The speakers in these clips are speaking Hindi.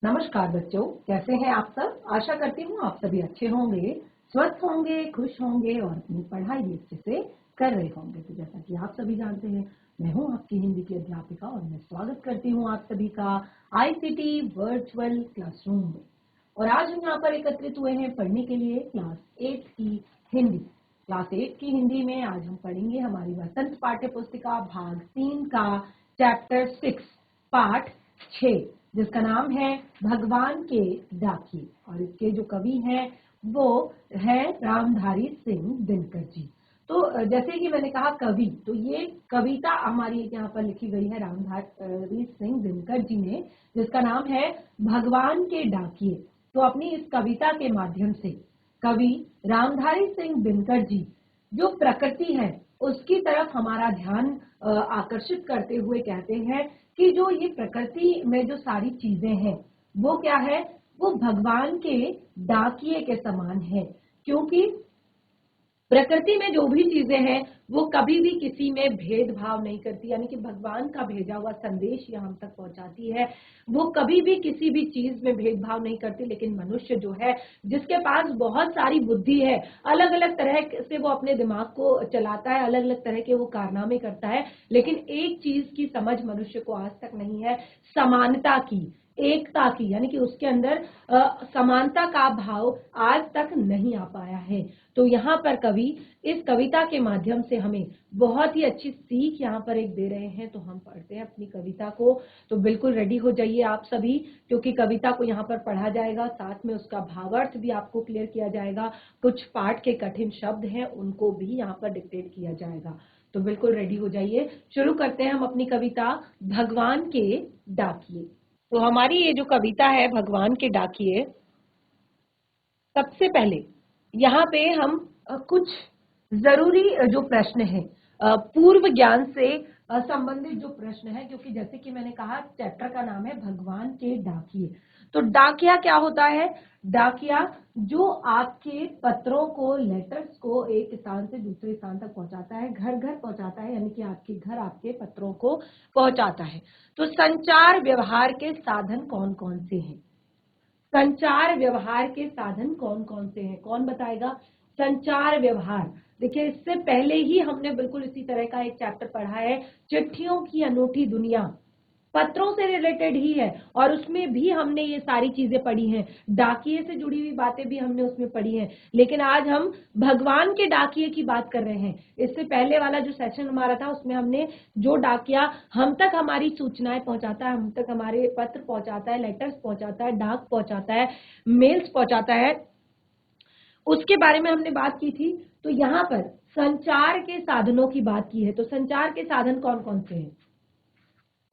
नमस्कार बच्चों, कैसे हैं आप सब। आशा करती हूँ आप सभी अच्छे होंगे, स्वस्थ होंगे, खुश होंगे और अपनी पढ़ाई भी अच्छे से कर रहे होंगे। तो जैसा कि आप सभी जानते हैं, मैं हूँ आपकी हिंदी की अध्यापिका और मैं स्वागत करती हूँ आप सभी का आईसीटी वर्चुअल क्लासरूम में। और आज हम यहाँ पर एकत्रित हुए हैं पढ़ने के लिए क्लास 8 की हिंदी। क्लास 8 की हिंदी में आज हम पढ़ेंगे हमारी वसंत पाठ्य पुस्तिका भाग 3 का चैप्टर 6 पाठ 6, जिसका नाम है भगवान के डाकिए। और इसके जो कवि हैं वो है रामधारी सिंह दिनकर जी। तो जैसे कि मैंने कहा कवि, तो ये कविता हमारी यहाँ पर लिखी गई है रामधारी सिंह दिनकर जी ने, जिसका नाम है भगवान के डाकिए। तो अपनी इस कविता के माध्यम से कवि रामधारी सिंह दिनकर जी जो प्रकृति है उसकी तरफ हमारा ध्यान आकर्षित करते हुए कहते हैं कि जो ये प्रकृति में जो सारी चीजें हैं वो क्या है, वो भगवान के डाकिए के समान है। क्योंकि प्रकृति में जो भी चीजें हैं वो कभी भी किसी में भेदभाव नहीं करती, यानी कि भगवान का भेजा हुआ संदेश ये हम तक पहुंचाती है। वो कभी भी किसी भी चीज में भेदभाव नहीं करती। लेकिन मनुष्य जो है, जिसके पास बहुत सारी बुद्धि है, अलग अलग तरह से वो अपने दिमाग को चलाता है, अलग अलग तरह के वो कारनामे करता है, लेकिन एक चीज की समझ मनुष्य को आज तक नहीं है, समानता की, एकता की, यानी कि उसके अंदर समानता का भाव आज तक नहीं आ पाया है। तो यहाँ पर कवि इस कविता के माध्यम से हमें बहुत ही अच्छी सीख यहाँ पर एक दे रहे हैं। तो हम पढ़ते हैं अपनी कविता को। तो बिल्कुल रेडी हो जाइए आप सभी, क्योंकि कविता को यहाँ पर पढ़ा जाएगा, साथ में उसका भावार्थ भी आपको क्लियर किया जाएगा। कुछ पाठ के कठिन शब्द हैं उनको भी यहाँ पर डिक्टेट किया जाएगा। तो बिल्कुल रेडी हो जाइए, शुरू करते हैं हम अपनी कविता भगवान के डाकिए। तो हमारी ये जो कविता है भगवान के डाकिए, सबसे पहले यहाँ पे हम कुछ जरूरी जो प्रश्न है, पूर्व ज्ञान से संबंधित जो प्रश्न है, क्योंकि जैसे कि मैंने कहा चैप्टर का नाम है भगवान के डाकिए। तो डाकिया क्या होता है? डाकिया जो आपके पत्रों को, लेटर्स को एक स्थान से दूसरे स्थान तक पहुंचाता है, घर घर पहुंचाता है, यानी कि आपके घर आपके पत्रों को पहुंचाता है। तो संचार व्यवहार के साधन कौन कौन से हैं? संचार व्यवहार के साधन कौन कौन से हैं? कौन बताएगा? संचार व्यवहार। देखिए, इससे पहले ही हमने बिल्कुल इसी तरह का एक चैप्टर पढ़ा है, चिट्ठियों की अनूठी दुनिया, पत्रों से रिलेटेड ही है, और उसमें भी हमने ये सारी चीजें पढ़ी हैं, डाकिए से जुड़ी हुई बातें भी हमने उसमें पढ़ी हैं। लेकिन आज हम भगवान के डाकिए की बात कर रहे हैं। इससे पहले वाला जो सेशन हमारा था उसमें हमने जो डाकिया हम तक हमारी सूचनाएं पहुंचाता है, हम तक हमारे पत्र पहुंचाता है, लेटर्स पहुंचाता है, डाक पहुंचाता है, मेल्स पहुंचाता है, उसके बारे में हमने बात की थी। तो यहाँ पर संचार के साधनों की बात की है। तो संचार के साधन कौन कौन से हैं?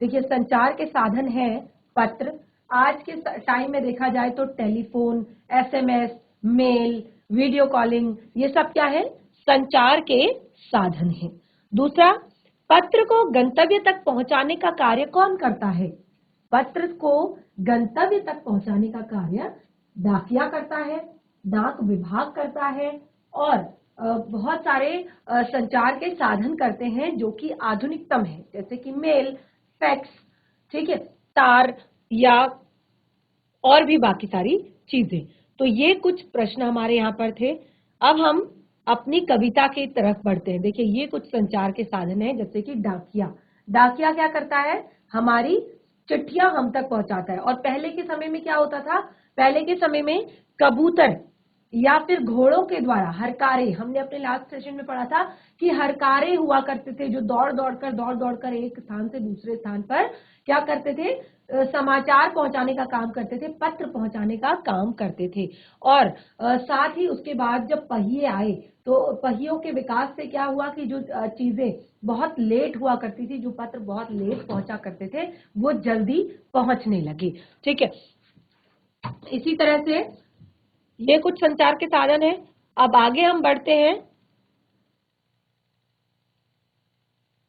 देखिए, संचार के साधन है पत्र। आज के टाइम में देखा जाए तो telephone, SMS, mail, video calling, ये सब क्या है? संचार के साधन है। दूसरा, पत्र को गंतव्य तक पहुंचाने का कार्य कौन करता है? पत्र को गंतव्य तक पहुंचाने का कार्य डाकिया करता है, डाक विभाग करता है, और बहुत सारे संचार के साधन करते हैं जो कि आधुनिकतम है, जैसे कि मेल, फैक्स, ठीक है, तार, या और भी बाकी सारी चीजें। तो ये कुछ प्रश्न हमारे यहाँ पर थे। अब हम अपनी कविता की तरफ बढ़ते हैं। देखिए, ये कुछ संचार के साधन है, जैसे कि डाकिया। डाकिया क्या करता है? हमारी चिट्ठियां हम तक पहुंचाता है। और पहले के समय में क्या होता था? पहले के समय में कबूतर या फिर घोड़ों के द्वारा, हरकारे, हमने अपने लास्ट सेशन में पढ़ा था कि हरकारे हुआ करते थे, जो दौड़ दौड़ कर एक स्थान से दूसरे स्थान पर क्या करते थे? समाचार पहुंचाने का काम करते थे, पत्र पहुंचाने का काम करते थे। और साथ ही उसके बाद जब पहिए आए, तो पहियों के विकास से क्या हुआ कि जो चीजें बहुत लेट हुआ करती थी, जो पत्र बहुत लेट पहुंचा करते थे, वो जल्दी पहुंचने लगे। ठीक है, इसी तरह से ये कुछ संचार के साधन है। अब आगे हम बढ़ते हैं,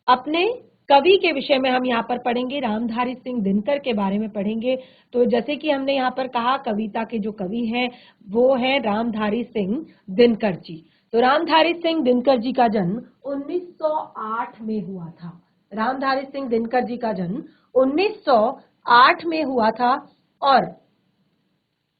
अपने कवि के विषय में हम यहाँ पर पढ़ेंगे, रामधारी सिंह दिनकर के बारे में पढ़ेंगे। तो जैसे कि हमने यहाँ पर कहा, कविता के जो कवि हैं वो है रामधारी सिंह दिनकर जी। तो रामधारी सिंह दिनकर जी का जन्म 1908 में हुआ था। रामधारी सिंह दिनकर जी का जन्म 1908 में हुआ था। और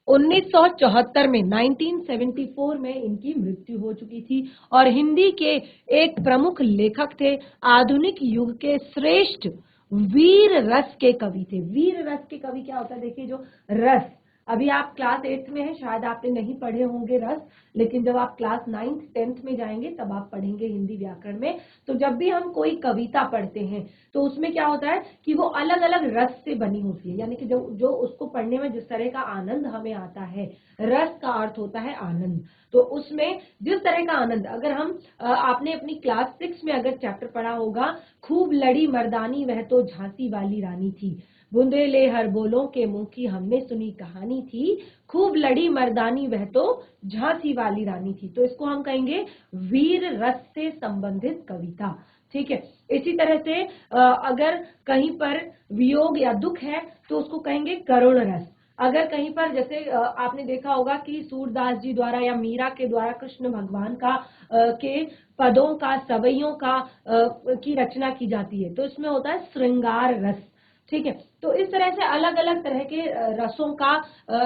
1974 में 1974 में इनकी मृत्यु हो चुकी थी और हिंदी के एक प्रमुख लेखक थे, आधुनिक युग के श्रेष्ठ वीर रस के कवि थे। वीर रस के कवि क्या होता है? देखिए, जो रस, अभी आप क्लास 8th में हैं, शायद आपने नहीं पढ़े होंगे रस, लेकिन जब आप क्लास 9th 10th में जाएंगे तब आप पढ़ेंगे हिंदी व्याकरण में। तो जब भी हम कोई कविता पढ़ते हैं तो उसमें क्या होता है कि वो अलग अलग रस से बनी होती है, यानी कि जो जो उसको पढ़ने में जिस तरह का आनंद हमें आता है, रस का अर्थ होता है आनंद। तो उसमें जिस तरह का आनंद, अगर हम आपने अपनी क्लास 6 में अगर चैप्टर पढ़ा होगा, खूब लड़ी मर्दानी वह तो झांसी वाली रानी थी, बुंदेले हर बोलों के मुंह की हमने सुनी कहानी थी, खूब लड़ी मर्दानी वह तो झांसी वाली रानी थी। तो इसको हम कहेंगे वीर रस से संबंधित कविता। ठीक है। इसी तरह से अगर कहीं पर वियोग या दुख है तो उसको कहेंगे करुण रस। अगर कहीं पर, जैसे आपने देखा होगा कि सूरदास जी द्वारा या मीरा के द्वारा कृष्ण भगवान का के पदों का, सवैयों का की रचना की जाती है, तो इसमें होता है श्रृंगार रस। ठीक है। तो इस तरह से अलग अलग तरह के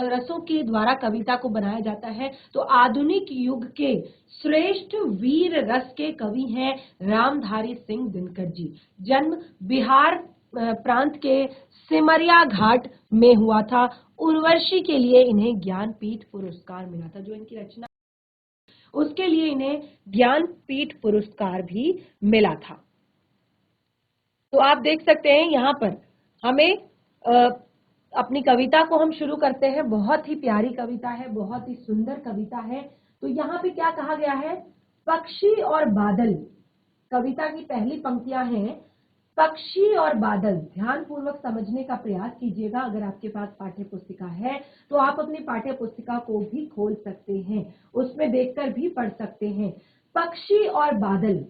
रसों के द्वारा कविता को बनाया जाता है। तो आधुनिक युग के श्रेष्ठ वीर रस के कवि हैं रामधारी सिंह दिनकर जी। जन्म बिहार प्रांत के सिमरिया घाट में हुआ था। उर्वशी के लिए इन्हें ज्ञानपीठ पुरस्कार मिला था। जो इनकी रचना, उसके लिए इन्हें ज्ञानपीठ पुरस्कार भी मिला था। तो आप देख सकते हैं यहाँ पर हमें अपनी कविता को हम शुरू करते हैं। बहुत ही प्यारी कविता है, बहुत ही सुंदर कविता है। तो यहाँ पे क्या कहा गया है? पक्षी और बादल। कविता की पहली पंक्तियां हैं पक्षी और बादल। ध्यान पूर्वक समझने का प्रयास कीजिएगा। अगर आपके पास पाठ्य पुस्तिका है तो आप अपनी पाठ्य पुस्तिका को भी खोल सकते हैं, उसमें देखकर भी पढ़ सकते हैं। पक्षी और बादल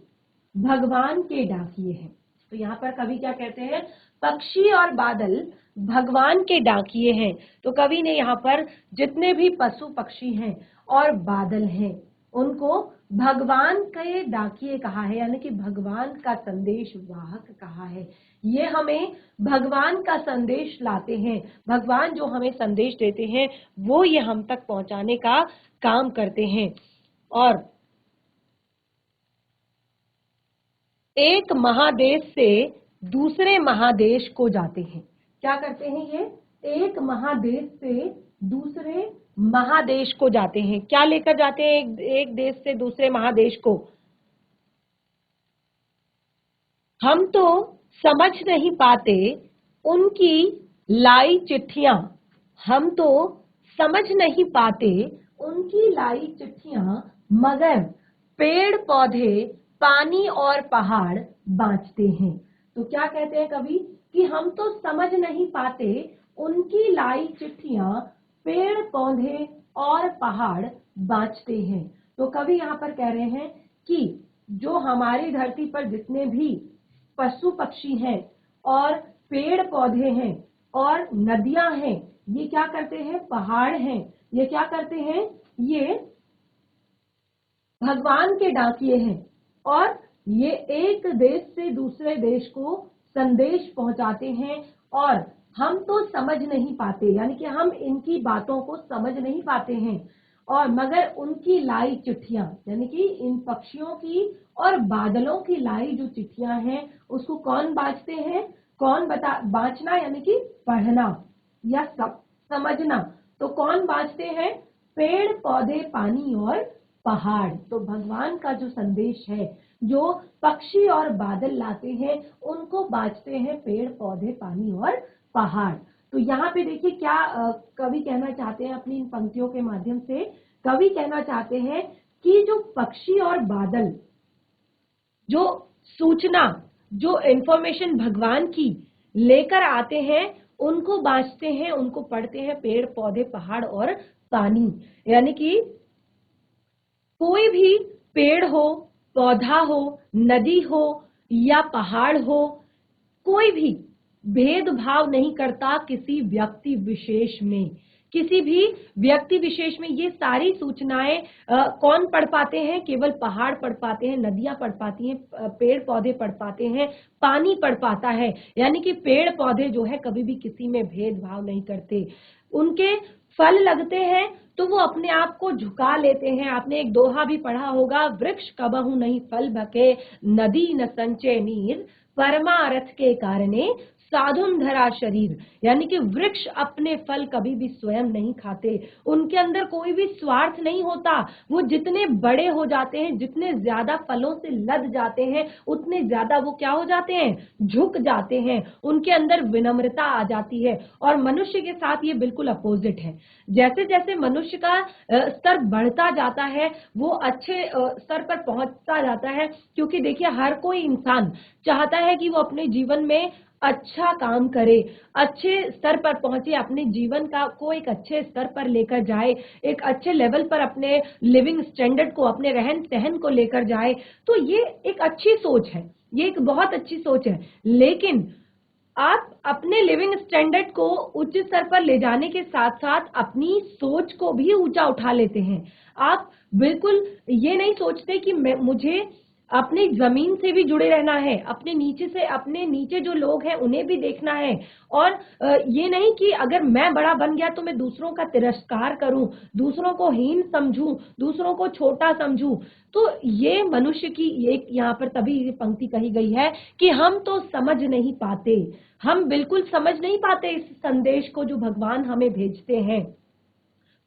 भगवान के डाकिए हैं। तो यहाँ पर कवि क्या कहते हैं? पक्षी और बादल भगवान के डाकिए हैं। तो कवि ने यहाँ पर जितने भी पशु पक्षी हैं और बादल हैं उनको भगवान के डाकिए कहा है, यानी कि भगवान का संदेश वाहक कहा है। ये हमें भगवान का संदेश लाते हैं। भगवान जो हमें संदेश देते हैं वो ये हम तक पहुंचाने का काम करते हैं। और एक महादेश से दूसरे महादेश को जाते हैं। क्या करते हैं ये? एक महादेश से दूसरे महादेश को जाते हैं। क्या लेकर जाते हैं एक देश से दूसरे महादेश को? हम तो समझ नहीं पाते उनकी लाई चिट्ठियां। हम तो समझ नहीं पाते उनकी लाई चिट्ठियां, मगर पेड़ पौधे, पानी और पहाड़ बाँचते हैं। तो क्या कहते हैं कवि कि हम तो समझ नहीं पाते उनकी लाई चिट्ठियां, पेड़ पौधे और पहाड़ बाँचते हैं। तो कवि यहाँ पर कह रहे हैं कि जो हमारी धरती पर जितने भी पशु पक्षी हैं और पेड़ पौधे हैं और नदियां हैं, ये क्या करते हैं? पहाड़ हैं, ये क्या करते हैं? ये भगवान के डाकिए हैं और ये एक देश से दूसरे देश को संदेश पहुंचाते हैं। और हम तो समझ नहीं पाते, यानी कि हम इनकी बातों को समझ नहीं पाते हैं, और मगर उनकी लाई चिट्ठियां, यानी कि इन पक्षियों की और बादलों की लाई जो चिट्ठियां हैं उसको कौन बाँचते हैं? कौन बाँचना यानी कि पढ़ना या समझना। तो कौन बाँचते हैं? पेड़ पौधे, पानी और पहाड़। तो भगवान का जो संदेश है, जो पक्षी और बादल लाते हैं, उनको बाँचते हैं पेड़ पौधे, पानी और पहाड़। तो यहाँ पे देखिए क्या कवि कहना चाहते हैं अपनी इन पंक्तियों के माध्यम से। कवि कहना चाहते हैं कि जो पक्षी और बादल जो सूचना, जो इंफॉर्मेशन भगवान की लेकर आते हैं, उनको बाँचते हैं, उनको पढ़ते हैं पेड़ पौधे, पहाड़ और पानी। यानी कि कोई भी पेड़ हो, पौधा हो, नदी हो या पहाड़ हो, कोई भी भेदभाव नहीं करता किसी व्यक्ति विशेष में। किसी भी व्यक्ति विशेष में ये सारी सूचनाएं कौन पढ़ पाते हैं? केवल पहाड़ पढ़ पाते हैं, नदियां पढ़ पाती हैं, पेड़ पौधे पढ़ पाते हैं, पानी पढ़ पाता है। यानी कि पेड़ पौधे जो है कभी भी किसी में भेदभाव नहीं करते। उनके फल लगते हैं तो वो अपने आप को झुका लेते हैं। आपने एक दोहा भी पढ़ा होगा, वृक्ष कबहु नहीं फल बके, नदी न संचय नीर, परमारथ के कारणे साधुन धरा शरीर। यानी कि वृक्ष अपने फल कभी भी स्वयं नहीं खाते, उनके अंदर कोई भी स्वार्थ नहीं होता। वो जितने बड़े हो जाते हैं, जितने ज्यादा फलों से लद जाते हैं, उतने ज्यादा वो क्या हो जाते हैं, झुक जाते हैं, उनके अंदर विनम्रता आ जाती है। और मनुष्य के साथ ये बिल्कुल अपोजिट है। जैसे जैसे मनुष्य का स्तर बढ़ता जाता है, वो अच्छे स्तर पर पहुंचता जाता है। क्योंकि देखिए, हर कोई इंसान चाहता है कि वो अपने जीवन में अच्छा काम करे, अच्छे स्तर पर पहुंचे, अपने जीवन का को एक अच्छे स्तर पर लेकर जाए, एक अच्छे लेवल पर अपने लिविंग स्टैंडर्ड को, अपने रहन सहन को लेकर जाए। तो ये एक अच्छी सोच है, ये एक बहुत अच्छी सोच है। लेकिन आप अपने लिविंग स्टैंडर्ड को उच्च स्तर पर ले जाने के साथ साथ अपनी सोच को भी ऊंचा उठा लेते हैं। आप बिल्कुल ये नहीं सोचते कि मुझे अपनी जमीन से भी जुड़े रहना है, अपने नीचे से, अपने नीचे जो लोग हैं उन्हें भी देखना है। और ये नहीं कि अगर मैं बड़ा बन गया तो मैं दूसरों का तिरस्कार करूं, दूसरों को हीन समझूं, दूसरों को छोटा समझूं। तो ये मनुष्य की एक यहाँ पर तभी ये पंक्ति कही गई है कि हम तो समझ नहीं पाते, हम बिल्कुल समझ नहीं पाते इस संदेश को जो भगवान हमें भेजते हैं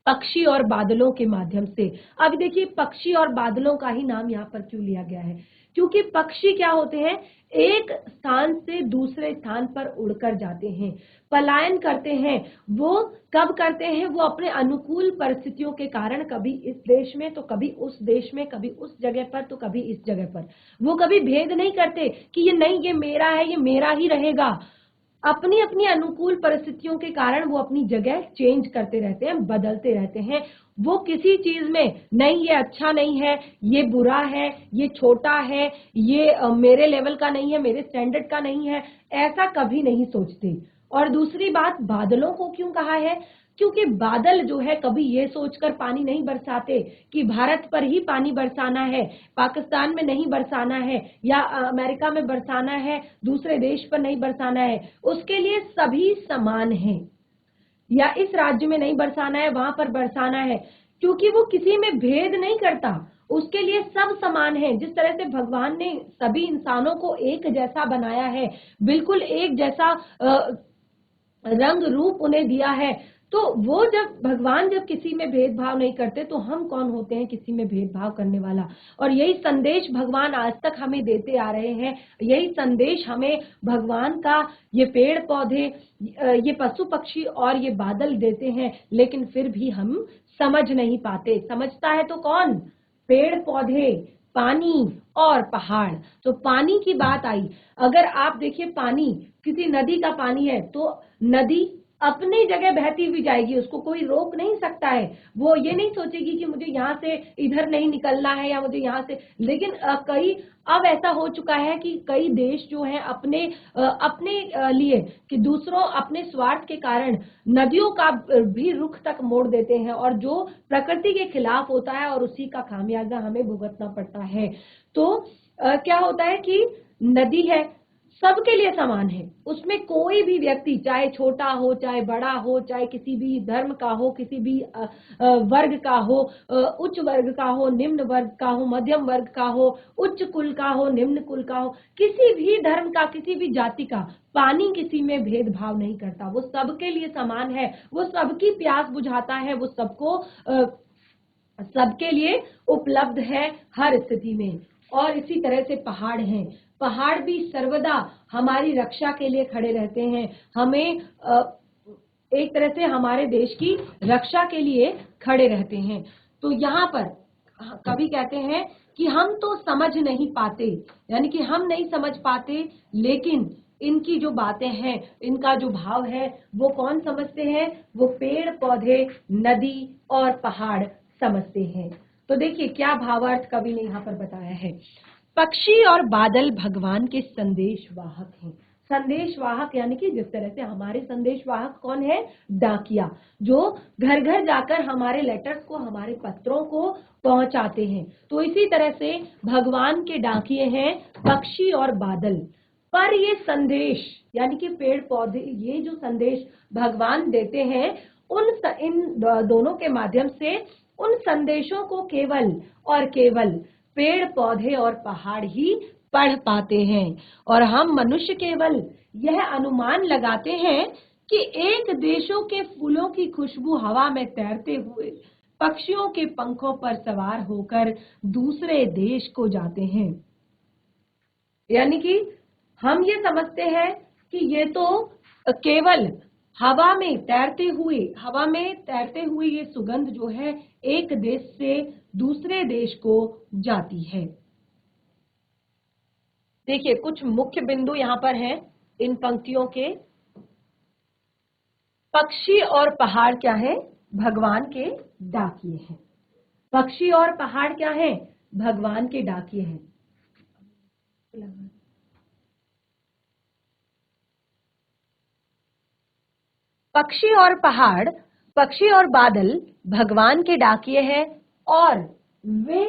पक्षी और बादलों के माध्यम से। अब देखिए, पक्षी और बादलों का ही नाम यहाँ पर क्यों लिया गया है? क्योंकि पक्षी क्या होते हैं, एक स्थान से दूसरे स्थान पर उड़कर जाते हैं, पलायन करते हैं। वो कब करते हैं? वो अपने अनुकूल परिस्थितियों के कारण, कभी इस देश में तो कभी उस देश में, कभी उस जगह पर तो कभी इस जगह पर। वो कभी भेद नहीं करते कि ये नहीं, ये मेरा है, ये मेरा ही रहेगा। अपनी अपनी अनुकूल परिस्थितियों के कारण वो अपनी जगह चेंज करते रहते हैं, बदलते रहते हैं। वो किसी चीज में नहीं, ये अच्छा नहीं है, ये बुरा है, ये छोटा है, ये मेरे लेवल का नहीं है, मेरे स्टैंडर्ड का नहीं है, ऐसा कभी नहीं सोचते। और दूसरी बात, बादलों को क्यों कहा है? क्योंकि बादल जो है कभी ये सोचकर पानी नहीं बरसाते कि भारत पर ही पानी बरसाना है, पाकिस्तान में नहीं बरसाना है, या अमेरिका में बरसाना है, दूसरे देश पर नहीं बरसाना है। उसके लिए सभी समान हैं। या इस राज्य में नहीं बरसाना है, वहां पर बरसाना है, क्योंकि वो किसी में भेद नहीं करता, उसके लिए सब समान है। जिस तरह से भगवान ने सभी इंसानों को एक जैसा बनाया है, बिल्कुल एक जैसा रंग रूप उन्हें दिया है, तो वो जब भगवान जब किसी में भेदभाव नहीं करते, तो हम कौन होते हैं किसी में भेदभाव करने वाला? और यही संदेश भगवान आज तक हमें देते आ रहे हैं। यही संदेश हमें भगवान का ये पेड़ पौधे, ये पशु पक्षी और ये बादल देते हैं। लेकिन फिर भी हम समझ नहीं पाते। समझता है तो कौन? पेड़ पौधे, पानी और पहाड़। तो पानी की बात आई, अगर आप देखिए, पानी, किसी नदी का पानी है तो नदी अपनी जगह बहती हुई जाएगी, उसको कोई रोक नहीं सकता है। वो ये नहीं सोचेगी कि मुझे यहाँ से इधर नहीं निकलना है या मुझे यहाँ से। लेकिन कई अब ऐसा हो चुका है कि कई देश जो हैं अपने लिए, कि दूसरों अपने स्वार्थ के कारण नदियों का भी रुख तक मोड़ देते हैं, और जो प्रकृति के खिलाफ होता है, और उसी का खामियाजा हमें भुगतना पड़ता है। तो क्या होता है कि नदी है, सबके लिए समान है, उसमें कोई भी व्यक्ति, चाहे छोटा हो, चाहे बड़ा हो, चाहे किसी भी धर्म का हो, किसी भी वर्ग का हो, उच्च वर्ग का हो, निम्न वर्ग का हो, मध्यम वर्ग का हो, उच्च कुल का हो, निम्न कुल का हो, किसी भी धर्म का, किसी भी जाति का, पानी किसी में भेदभाव नहीं करता। वो सबके लिए समान है, वो सबकी प्यास बुझाता है, वो सबके लिए उपलब्ध है हर स्थिति में। और इसी तरह से पहाड़ हैं, पहाड़ भी सर्वदा हमारी रक्षा के लिए खड़े रहते हैं, हमें एक तरह से हमारे देश की रक्षा के लिए खड़े रहते हैं। तो यहाँ पर कवि कहते हैं कि हम तो समझ नहीं पाते, यानी कि हम नहीं समझ पाते, लेकिन इनकी जो बातें हैं, इनका जो भाव है, वो कौन समझते हैं? वो पेड़ पौधे, नदी और पहाड़ समझते हैं। तो देखिए क्या भावार्थ कवि ने यहाँ पर बताया है। पक्षी और बादल भगवान के संदेश वाहक हैं। संदेश वाहक यानी कि जिस तरह से हमारे संदेश वाहक कौन है? डाकिया, जो घर घर जाकर हमारे लेटर्स को, हमारे पत्रों को पहुंचाते हैं। तो इसी तरह से भगवान के डाकिए हैं पक्षी और बादल। पर ये संदेश, यानी कि पेड़ पौधे, ये जो संदेश भगवान देते हैं, इन दोनों के माध्यम से उन संदेशों को केवल और केवल पेड़ पौधे और पहाड़ ही पढ़ पाते हैं। और हम मनुष्य केवल यह अनुमान लगाते हैं कि एक देशों के फूलों की खुशबू हवा में तैरते हुए पक्षियों के पंखों पर सवार होकर दूसरे देश को जाते हैं। यानी कि हम ये समझते हैं कि ये तो केवल हवा में तैरते हुए ये सुगंध जो है एक देश से दूसरे देश को जाती है। देखिए कुछ मुख्य बिंदु यहाँ पर हैं इन पंक्तियों के। पक्षी और पहाड़ क्या है? भगवान के डाकिए हैं। पक्षी और पहाड़ क्या है? भगवान के डाकिए हैं। पक्षी और पहाड़, पक्षी और बादल भगवान के डाकिए हैं और वे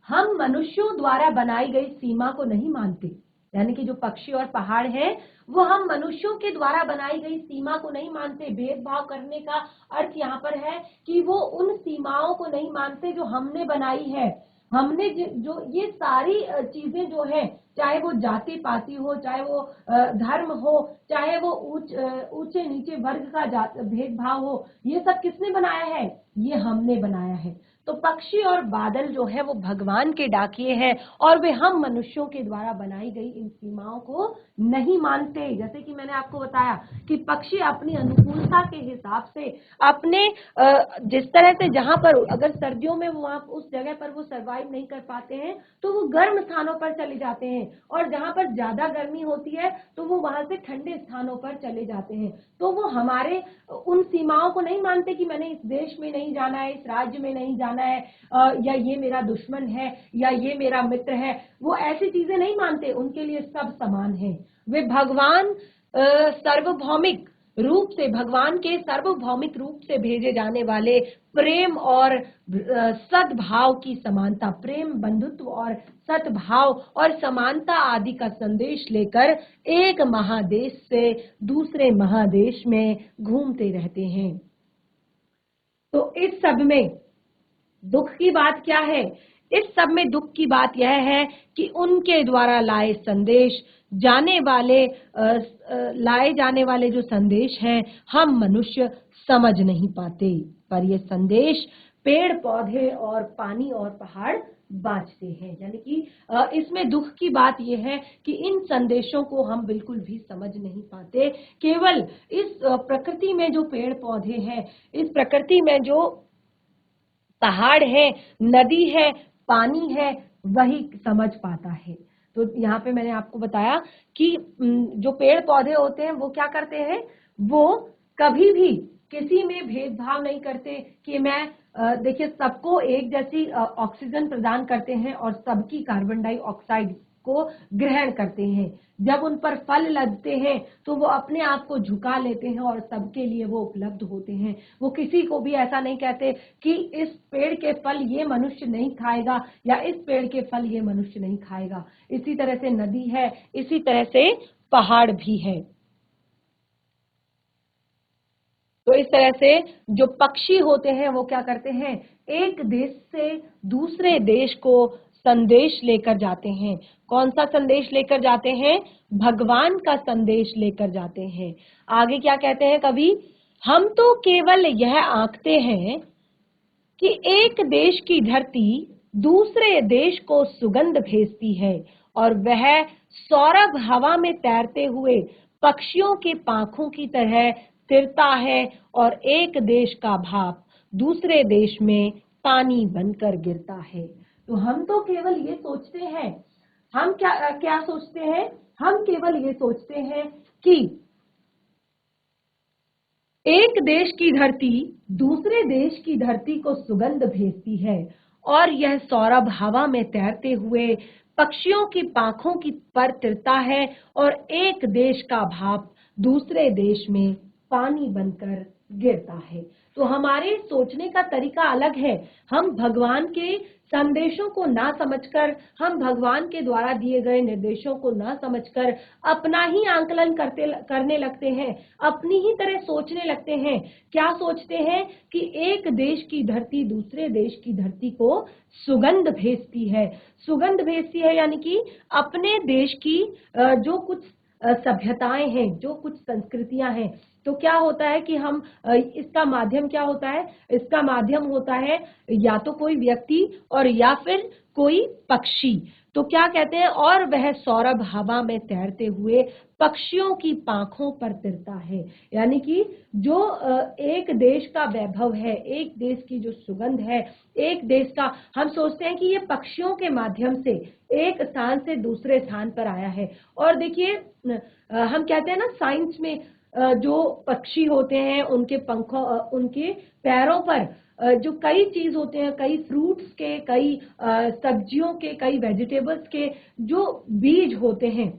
हम मनुष्यों द्वारा बनाई गई सीमा को नहीं मानते। यानी कि जो पक्षी और पहाड़ हैं वो हम मनुष्यों के द्वारा बनाई गई सीमा को नहीं मानते। भेदभाव करने का अर्थ यहाँ पर है कि वो उन सीमाओं को नहीं मानते जो हमने बनाई है। हमने जो ये सारी चीजें जो है, चाहे वो जाति पाति हो, चाहे वो धर्म हो, चाहे वो ऊंचे नीचे वर्ग का भेदभाव हो, ये सब किसने बनाया है? ये हमने बनाया है। तो पक्षी और बादल जो है वो भगवान के डाकिए हैं और वे हम मनुष्यों के द्वारा बनाई गई इन सीमाओं को नहीं मानते। जैसे कि मैंने आपको बताया कि पक्षी अपनी अनुकूलता के हिसाब से अपने जिस तरह से जहां पर अगर सर्दियों में वो उस जगह पर वो सरवाइव नहीं कर पाते हैं तो वो गर्म स्थानों पर चले जाते हैं, और जहां पर ज्यादा गर्मी होती है तो वो वहां से ठंडे स्थानों पर चले जाते हैं। तो वो हमारे उन सीमाओं को नहीं मानते कि मैंने इस देश में नहीं जाना है, इस राज्य में नहीं जाना है, या ये मेरा दुश्मन है या ये मेरा मित्र है। वो ऐसी चीजें नहीं मानते, उनके लिए सब समान है। वे भगवान भगवान के सार्वभौमिक रूप से भेजे जाने वाले प्रेम और सद्भाव की समानता, प्रेम, बंधुत्व और सद्भाव और समानता आदि का संदेश लेकर एक महादेश से दूसरे महादेश में घूमते रहते हैं। तो इस सब में दुख की बात क्या है? इस सब में दुख की बात यह है कि उनके द्वारा लाए जाने वाले जो संदेश हैं हम मनुष्य समझ नहीं पाते, पर ये संदेश पेड़ पौधे और पानी और पहाड़ बांचते हैं। यानी कि इसमें दुख की बात यह है कि इन संदेशों को हम बिल्कुल भी समझ नहीं पाते। केवल इस प्रकृति में जो पेड़ पौधे हैं, इस प्रकृति में जो पहाड़ है, नदी है, पानी है, वही समझ पाता है। तो यहाँ पे मैंने आपको बताया कि जो पेड़ पौधे होते हैं वो क्या करते हैं, वो कभी भी किसी में भेदभाव नहीं करते कि मैं देखिए सबको एक जैसी ऑक्सीजन प्रदान करते हैं और सबकी कार्बन डाइऑक्साइड को ग्रहण करते हैं। जब उन पर फल लगते हैं तो वो अपने आप को झुका लेते हैं और सबके लिए वो उपलब्ध होते हैं। वो किसी को भी ऐसा नहीं कहते कि इस पेड़ के फल ये मनुष्य नहीं खाएगा या इस पेड़ के फल ये मनुष्य नहीं खाएगा। इसी तरह से नदी है, इसी तरह से पहाड़ भी है। तो इस तरह से जो पक्षी होते हैं वो क्या करते हैं, एक देश से दूसरे देश को संदेश लेकर जाते हैं। कौन सा संदेश लेकर जाते हैं? भगवान का संदेश लेकर जाते हैं। आगे क्या कहते हैं कवि? हम तो केवल यह आंकते हैं कि एक देश की धरती दूसरे देश को सुगंध भेजती है और वह सौरभ हवा में तैरते हुए पक्षियों के पांखों की तरह तिरता है और एक देश का भाप दूसरे देश में पानी बनकर गिरता है। तो हम तो केवल ये सोचते हैं, हम क्या सोचते हैं? हम केवल ये सोचते हैं कि एक देश की धरती दूसरे देश की धरती को सुगंध भेजती है और यह सौरभ हवा में तैरते हुए पक्षियों की पांखों की पर तिरता है और एक देश का भाप दूसरे देश में पानी बनकर गिरता है। तो हमारे सोचने का तरीका अलग है। हम भगवान के संदेशों को ना समझकर, हम भगवान के द्वारा दिए गए निर्देशों को ना समझकर अपना ही आंकलन करने लगते हैं, अपनी ही तरह सोचने लगते हैं। क्या सोचते हैं कि एक देश की धरती दूसरे देश की धरती को सुगंध भेजती है। सुगंध भेजती है यानी कि अपने देश की जो कुछ सभ्यताएं हैं, जो कुछ संस्कृतियां हैं, तो क्या होता है कि हम इसका माध्यम क्या होता है, इसका माध्यम होता है या तो कोई व्यक्ति और या फिर कोई पक्षी। तो क्या कहते हैं, और वह सौरभ हवा में तैरते हुए पक्षियों की पांखों पर तिरता है। यानी कि जो एक देश का वैभव है, एक देश की जो सुगंध है, एक देश का, हम सोचते हैं कि ये पक्षियों के माध्यम से एक स्थान से दूसरे स्थान पर आया है। और देखिए हम कहते हैं ना साइंस में जो पक्षी होते हैं उनके पंखों, उनके पैरों पर जो कई चीज होते हैं, कई फ्रूट्स के, कई सब्जियों के, कई वेजिटेबल्स के जो बीज होते हैं,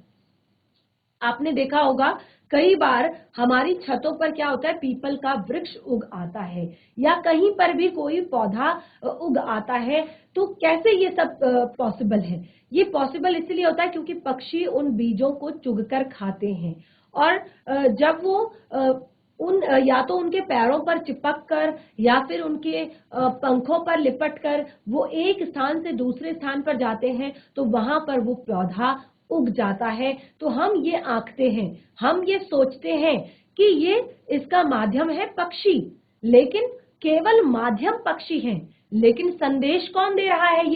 आपने देखा होगा कई बार हमारी छतों पर क्या होता है, पीपल का वृक्ष उग आता है या कहीं पर भी कोई पौधा उग आता है। तो कैसे ये सब पॉसिबल है? ये पॉसिबल इसलिए होता है क्योंकि पक्षी उन बीजों को चुगकर खाते हैं और जब वो उन या तो उनके पैरों पर चिपक कर या फिर उनके पंखों पर लिपट कर वो एक स्थान से दूसरे स्थान पर जाते हैं, तो वहां पर वो पौधा उग जाता है। तो हम ये आंकते हैं, हम ये सोचते हैं कि ये इसका माध्यम है पक्षी, लेकिन केवल माध्यम पक्षी हैं, लेकिन संदेश कौन दे रहा है?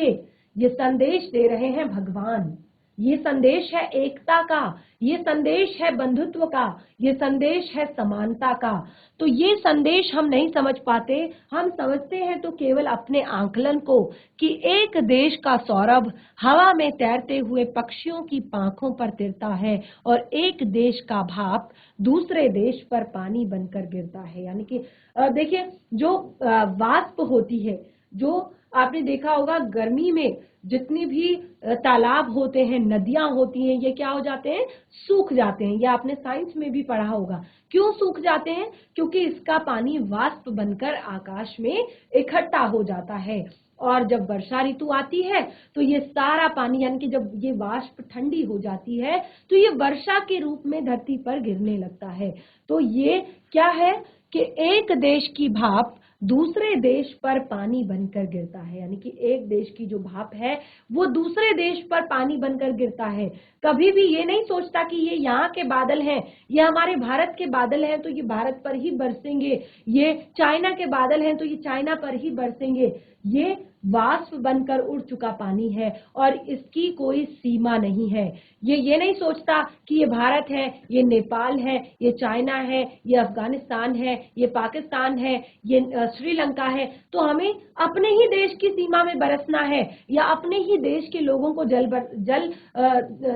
ये संदेश दे रहे हैं भगवान। ये संदेश है एकता का, ये संदेश है बंधुत्व का, ये संदेश है समानता का। तो ये संदेश हम नहीं समझ पाते, हम समझते हैं तो केवल अपने आंकलन को कि एक देश का सौरभ हवा में तैरते हुए पक्षियों की पांखों पर तिरता है और एक देश का भाप दूसरे देश पर पानी बनकर गिरता है। यानी कि देखिए जो वाष्प होती है, जो आपने देखा होगा गर्मी में जितनी भी तालाब होते हैं, नदियां होती हैं, ये क्या हो जाते हैं, सूख जाते हैं। ये आपने साइंस में भी पढ़ा होगा। क्यों सूख जाते हैं? क्योंकि इसका पानी वाष्प बनकर आकाश में इकट्ठा हो जाता है और जब वर्षा ऋतु आती है तो ये सारा पानी, यानी कि जब ये वाष्प ठंडी हो जाती है तो ये वर्षा के रूप में धरती पर गिरने लगता है। तो ये क्या है कि एक देश की भाप दूसरे देश पर पानी बनकर गिरता है। यानी कि एक देश की जो भाप है वो दूसरे देश पर पानी बनकर गिरता है। कभी भी ये नहीं सोचता कि ये यहाँ के बादल हैं, ये हमारे भारत के बादल हैं तो ये भारत पर ही बरसेंगे, ये चाइना के बादल हैं तो ये चाइना पर ही बरसेंगे। ये वाष्प बनकर उड़ चुका पानी है और इसकी कोई सीमा नहीं है। ये नहीं सोचता कि ये भारत है, ये नेपाल है, ये चाइना है, ये अफगानिस्तान है, ये पाकिस्तान है, ये श्रीलंका है। तो हमें अपने ही देश की सीमा में बरसना है या अपने ही देश के लोगों को जल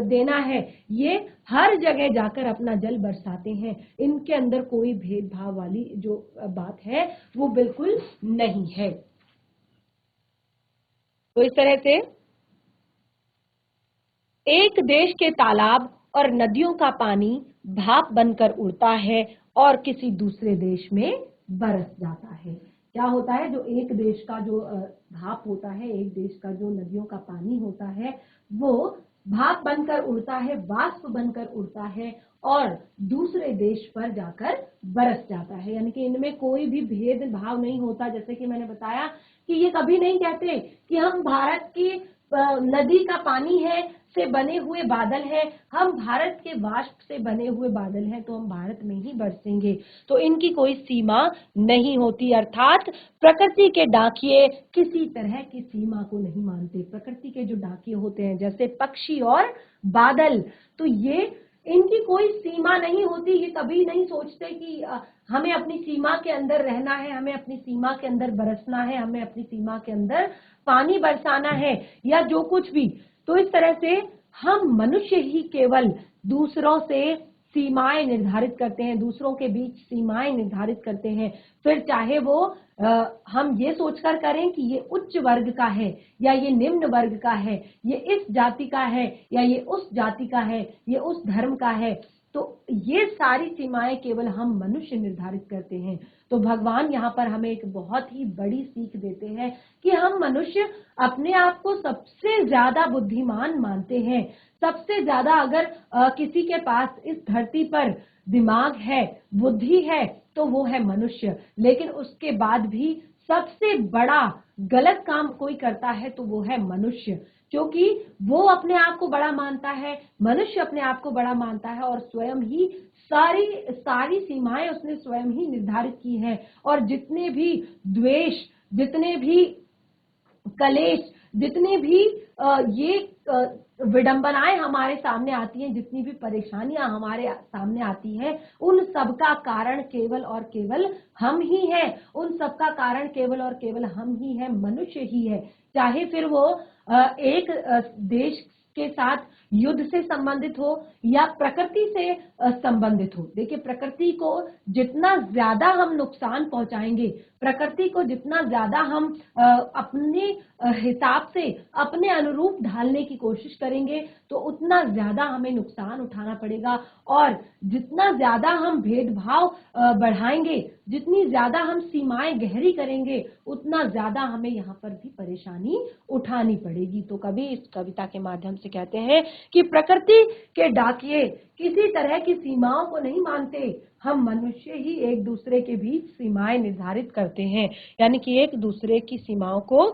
देना है। ये हर जगह जाकर अपना जल बरसाते हैं। इनके अंदर कोई भेदभाव वाली जो बात है वो बिल्कुल नहीं है। तो इस तरह से एक देश के तालाब और नदियों का पानी भाप बनकर उड़ता है और किसी दूसरे देश में बरस जाता है। क्या होता है, जो एक देश का जो भाप होता है, एक देश का जो नदियों का पानी होता है, वो भाप बनकर उड़ता है, वाष्प बनकर उड़ता है और दूसरे देश पर जाकर बरस जाता है। यानी कि इनमें कोई भी भेदभाव नहीं होता। जैसे कि मैंने बताया कि ये कभी नहीं कहते कि हम भारत की नदी का पानी है से बने हुए बादल हैं, हम भारत के वाष्प से बने हुए बादल हैं तो हम भारत में ही बरसेंगे। तो इनकी कोई सीमा नहीं होती। अर्थात प्रकृति के डाकिये किसी तरह की सीमा को नहीं मानते। प्रकृति के जो डाकिये होते हैं जैसे पक्षी और बादल, तो ये इनकी कोई सीमा नहीं होती। ये कभी नहीं सोचते कि हमें अपनी सीमा के अंदर रहना है, हमें अपनी सीमा के अंदर बरसना है, हमें अपनी सीमा के अंदर पानी बरसाना है या जो कुछ भी। तो इस तरह से हम मनुष्य ही केवल दूसरों से सीमाएं निर्धारित करते हैं, दूसरों के बीच सीमाएं निर्धारित करते हैं। फिर चाहे वो हम ये सोचकर करें कि ये उच्च वर्ग का है या ये निम्न वर्ग का है, ये इस जाति का है या ये उस जाति का है, ये उस धर्म का है। तो ये सारी सीमाएं केवल हम मनुष्य निर्धारित करते हैं। तो भगवान यहाँ पर हमें एक बहुत ही बड़ी सीख देते हैं कि हम मनुष्य अपने आप को सबसे ज्यादा बुद्धिमान मानते हैं। सबसे ज्यादा अगर किसी के पास इस धरती पर दिमाग है, बुद्धि है, तो वो है मनुष्य। लेकिन उसके बाद भी सबसे बड़ा गलत काम कोई करता है तो वो है मनुष्य, क्योंकि वो अपने आप को बड़ा मानता है, मनुष्य अपने आप को बड़ा मानता है और स्वयं ही सारी सारी सीमाएं उसने स्वयं ही निर्धारित की हैं। और जितने भी द्वेष, जितने भी कलेश, जितने भी ये विडंबनाएं हमारे सामने आती हैं, जितनी भी परेशानियां हमारे सामने आती हैं, उन सब का कारण केवल और केवल हम ही हैं। उन सब का कारण केवल और केवल हम ही हैं, मनुष्य ही है। चाहे फिर वो एक देश के साथ युद्ध से संबंधित हो या प्रकृति से संबंधित हो। देखिए, प्रकृति को जितना ज्यादा हम नुकसान पहुंचाएंगे, प्रकृति को जितना ज्यादा हम अपने हिसाब से अपने अनुरूप ढालने की कोशिश करेंगे, तो उतना ज्यादा हमें नुकसान उठाना पड़ेगा। और जितना ज्यादा हम भेदभाव बढ़ाएंगे, जितनी ज्यादा हम सीमाएं गहरी करेंगे, उतना ज्यादा हमें यहाँ पर भी परेशानी उठानी पड़ेगी। तो कवि इस कविता के माध्यम से कहते हैं कि प्रकृति के डाकिये किसी तरह की सीमाओं को नहीं मानते, हम मनुष्य ही एक दूसरे के बीच सीमाएं निर्धारित करते हैं। यानी कि एक दूसरे की सीमाओं को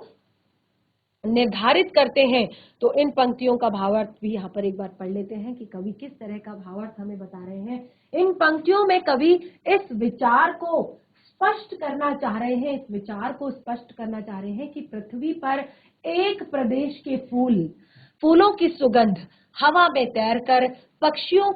निर्धारित करते हैं। तो इन पंक्तियों का भावार्थ भी यहाँ पर एक बार पढ़ लेते हैं कि कवि किस तरह का भावार्थ हमें बता रहे हैं। इन पंक्तियों में कवि इस विचार को स्पष्ट करना चाह रहे हैं, इस विचार को स्पष्ट करना चाह रहे हैं कि पृथ्वी पर एक प्रदेश के फूलों की सुगंध हवा में तैरकर पक्षियों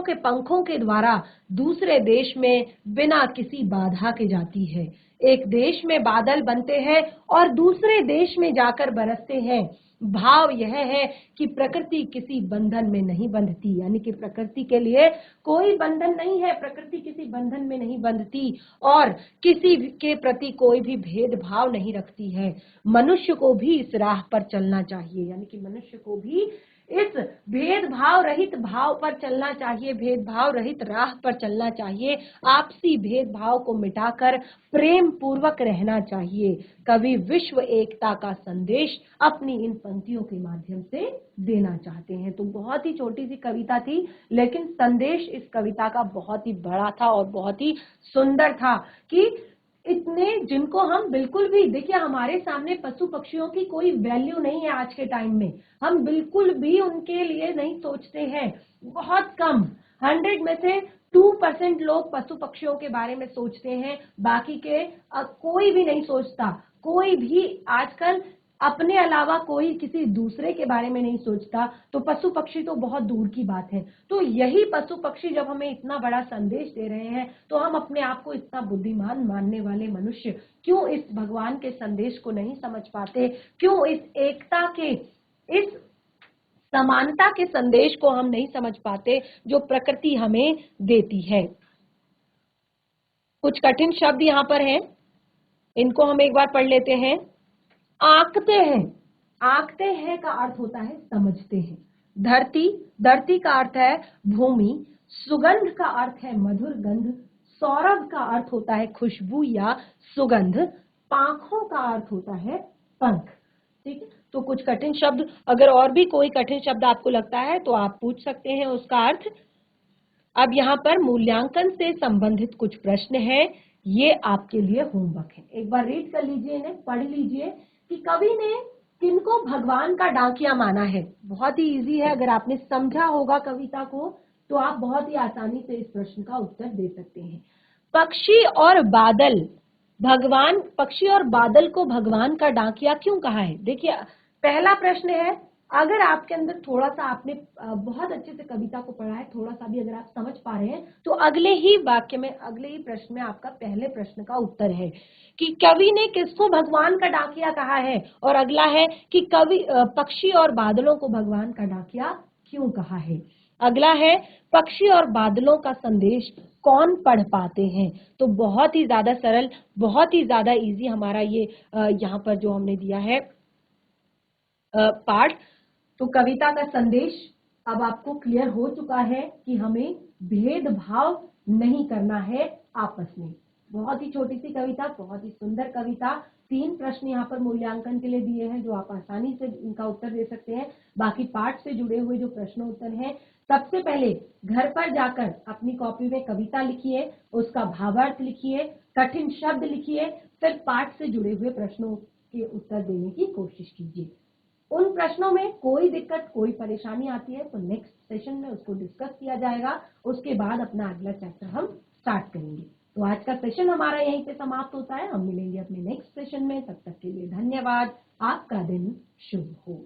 के पंखों के द्वारा दूसरे देश में बिना किसी बाधा के जाती है। एक देश में बादल बनते हैं और दूसरे देश में जाकर बरसते हैं। भाव यह है कि प्रकृति किसी बंधन में नहीं बंधती, यानी कि प्रकृति के लिए कोई बंधन नहीं है, प्रकृति किसी बंधन में नहीं बंधती और किसी के प्रति कोई भी भेदभाव नहीं रखती है। मनुष्य को भी इस राह पर चलना चाहिए, यानी कि मनुष्य को भी इस भेदभाव रहित भाव पर चलना चाहिए, भेदभाव रहित राह पर चलना चाहिए, आपसी भेदभाव को मिटाकर प्रेम पूर्वक रहना चाहिए। कवि विश्व एकता का संदेश अपनी इन पंक्तियों के माध्यम से देना चाहते हैं। तो बहुत ही छोटी सी कविता थी, लेकिन संदेश इस कविता का बहुत ही बड़ा था और बहुत ही सुंदर था कि इतने जिनको हम बिल्कुल भी, देखिए हमारे सामने पशु पक्षियों की कोई वैल्यू नहीं है आज के टाइम में, हम बिल्कुल भी उनके लिए नहीं सोचते हैं। बहुत कम, 100 में से 2% लोग पशु पक्षियों के बारे में सोचते हैं, बाकी के कोई भी नहीं सोचता। कोई भी आजकल अपने अलावा कोई किसी दूसरे के बारे में नहीं सोचता, तो पशु पक्षी तो बहुत दूर की बात है। तो यही पशु पक्षी जब हमें इतना बड़ा संदेश दे रहे हैं, तो हम अपने आप को इतना बुद्धिमान मानने वाले मनुष्य क्यों इस भगवान के संदेश को नहीं समझ पाते, क्यों इस एकता के, इस समानता के संदेश को हम नहीं समझ पाते जो प्रकृति हमें देती है। कुछ कठिन शब्द यहाँ पर हैं, इनको हम एक बार पढ़ लेते हैं। आंकते हैं, आंकते हैं का अर्थ होता है समझते हैं। धरती, धरती का अर्थ है भूमि। सुगंध का अर्थ है मधुर गंध। सौरभ का अर्थ होता है खुशबू या सुगंध। पांखों का अर्थ होता है पंख। ठीक है, तो कुछ कठिन शब्द, अगर और भी कोई कठिन शब्द आपको लगता है तो आप पूछ सकते हैं उसका अर्थ। अब यहाँ पर मूल्यांकन से संबंधित कुछ प्रश्न हैं, ये आपके लिए होमवर्क है। एक बार रीड कर लीजिए, इन्हें पढ़ लीजिए कि कवि ने किनको भगवान का डाकिया माना है। बहुत ही इजी है, अगर आपने समझा होगा कविता को तो आप बहुत ही आसानी से इस प्रश्न का उत्तर दे सकते हैं। पक्षी और बादल, भगवान, पक्षी और बादल को भगवान का डाकिया क्यों कहा है? देखिए, पहला प्रश्न है, अगर आपके अंदर थोड़ा सा, आपने बहुत अच्छे से कविता को पढ़ा है, थोड़ा सा भी अगर आप समझ पा रहे हैं, तो अगले ही वाक्य में, अगले ही प्रश्न में आपका पहले प्रश्न का उत्तर है कि कवि ने किसको भगवान का डाकिया कहा है, और अगला है कि कवि पक्षी और बादलों को भगवान का डाकिया क्यों कहा है। अगला है, पक्षी और बादलों का संदेश कौन पढ़ पाते हैं। तो बहुत ही ज्यादा सरल, बहुत ही ज्यादा इजी हमारा ये यहाँ पर जो हमने दिया है पाठ। तो कविता का संदेश अब आपको क्लियर हो चुका है कि हमें भेदभाव नहीं करना है आपस में। बहुत ही छोटी सी कविता, बहुत ही सुंदर कविता। 3 प्रश्न यहाँ पर मूल्यांकन के लिए दिए हैं जो आप आसानी से इनका उत्तर दे सकते हैं। बाकी पाठ से जुड़े हुए जो प्रश्न उत्तर हैं, सबसे पहले घर पर जाकर अपनी कॉपी में कविता लिखिए, उसका भावार्थ लिखिए, कठिन शब्द लिखिए, फिर पाठ से जुड़े हुए प्रश्नों के उत्तर देने की कोशिश कीजिए। उन प्रश्नों में कोई दिक्कत, कोई परेशानी आती है तो नेक्स्ट सेशन में उसको डिस्कस किया जाएगा। उसके बाद अपना अगला चैप्टर हम स्टार्ट करेंगे। तो आज का सेशन हमारा यहीं पे समाप्त होता है। हम मिलेंगे अपने नेक्स्ट सेशन में। तब तक के लिए धन्यवाद। आपका दिन शुभ हो।